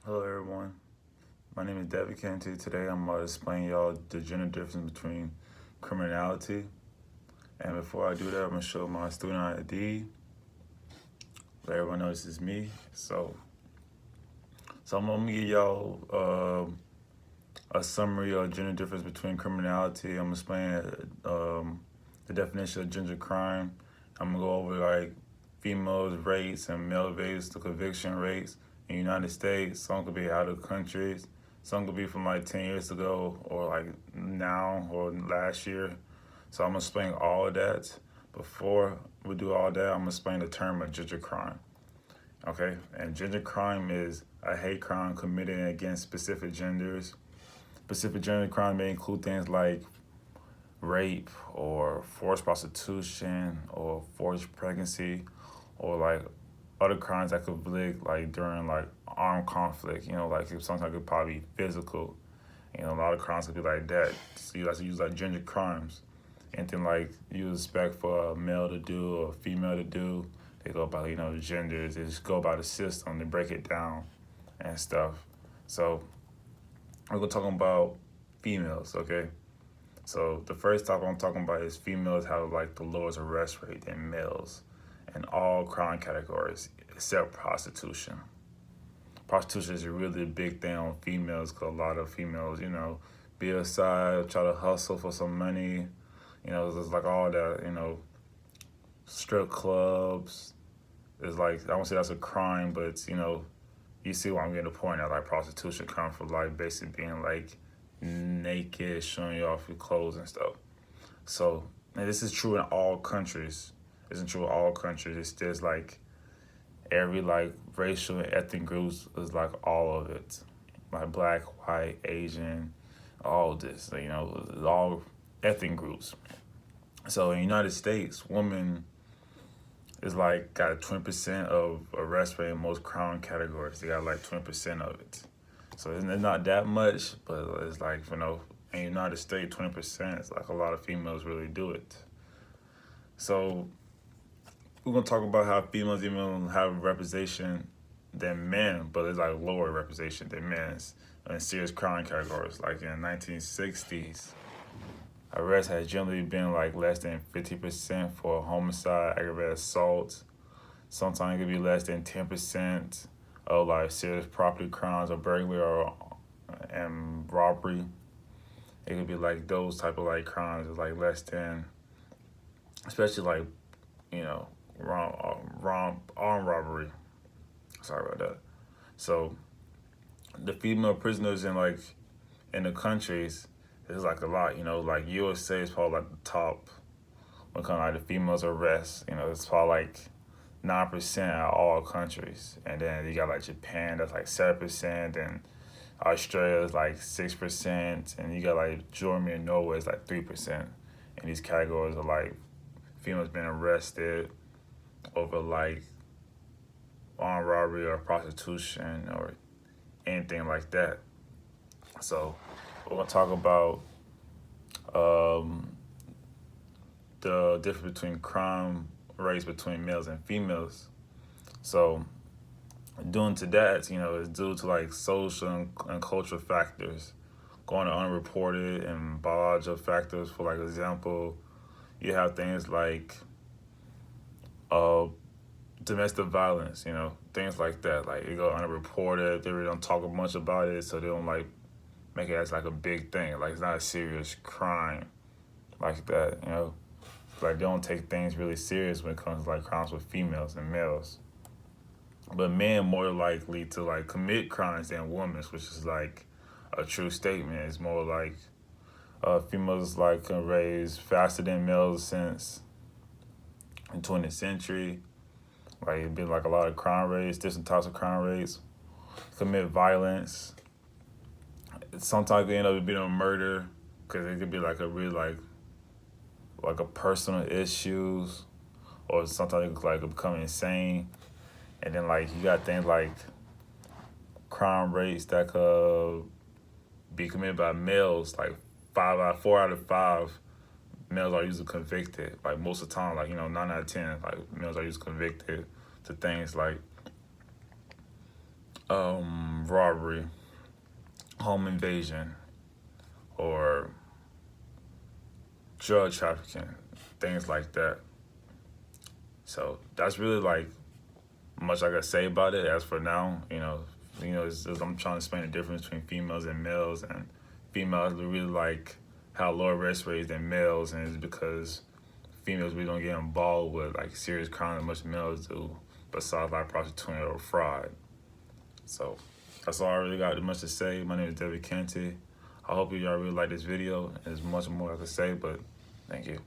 Hello everyone, my name is David Canty. Today I'm going to explain y'all the gender difference between criminality. And before I do that, I'm going to show my student ID. Let everyone know this is me. So I'm going to give y'all a summary of gender difference between criminality. I'm going to explain the definition of gender crime. I'm going to go over like females rates and male rates, the conviction rates in the United States. Some could be out of countries. Some could be from like 10 years ago or like now or last year. So I'm gonna explain all of that. Before we do all that, I'm gonna explain the term of gender crime. Okay, and gender crime is a hate crime committed against specific genders. Specific gender crime may include things like rape or forced prostitution or forced pregnancy or like other crimes that could like during like armed conflict, like sometimes it could probably be physical. A lot of crimes could be like that. So you have to use like gender crimes. Anything like you expect for a male to do or a female to do, they go by genders. They just go by the system. They break it down and stuff. So we're gonna talk about females, okay? So the first topic I'm talking about is females have like the lowest arrest rate than males in all crime categories except prostitution. Prostitution is a really big thing on females because a lot of females, be aside, try to hustle for some money. It's like all that, strip clubs. It's like, I won't say that's a crime, but it's, you see why I'm getting the point at. Like prostitution comes from like basically being like naked, showing you off your clothes and stuff. So, and this is true in all countries. Isn't true in all countries. It's just like every like racial and ethnic groups is like all of it. Like black, white, Asian, all this, all ethnic groups. So in the United States, women is like got 20% of arrest rate in most crime categories. They got like 20% of it. So it's not that much, but it's like, in the United States, 20% is like a lot of females really do it. So we're gonna talk about how females even have representation than men, but it's like lower representation than men in serious crime categories. Like in the 1960s, arrests had generally been like less than 50% for homicide, aggravated assault. Sometimes it could be less than 10% of like serious property crimes or burglary or and robbery. It could be like those type of like crimes is like less than, especially like armed robbery. Sorry about that. So the female prisoners in the countries is like a lot. Like USA is probably like the top when it comes to like the females arrests. It's probably like 9% of all countries, and then you got like Japan that's like 7%, and Australia is like 6%, and you got like Germany and Norway is like 3%. And these categories are like females being arrested over like armed robbery or prostitution or anything like that. So we're gonna talk about the difference between crime rates between males and females. So due to that, is due to like social and cultural factors going unreported and biological factors. For like example, you have things like uh, domestic violence, things like that. Like it go unreported. They really don't talk much about it, so they don't like make it as like a big thing. Like it's not a serious crime like that. Like they don't take things really serious when it comes to like crimes with females and males. But men more likely to like commit crimes than women, which is like a true statement. It's more like females like can raise faster than males since in 20th century. Like it's been like a lot of crime rates, different types of crime rates, commit violence. Sometimes they end up being a murder because it could be like a really like a personal issues, or sometimes it could like become insane. And then like you got things like crime rates that could be committed by males, like 4 out of 5 males are usually convicted. Like most of the time, like 9 out of 10, like males are usually convicted to things like robbery, home invasion, or drug trafficking, things like that. So that's really like much I gotta say about it. As for now, I'm trying to explain the difference between females and males, and females really like how lower arrest rates than males, and it's because females really don't get involved with like serious crime as much males do, besides like prostitution or fraud. So that's all I really got much to say. My name is David Canty. I hope y'all really like this video. There's much more I could say, but thank you.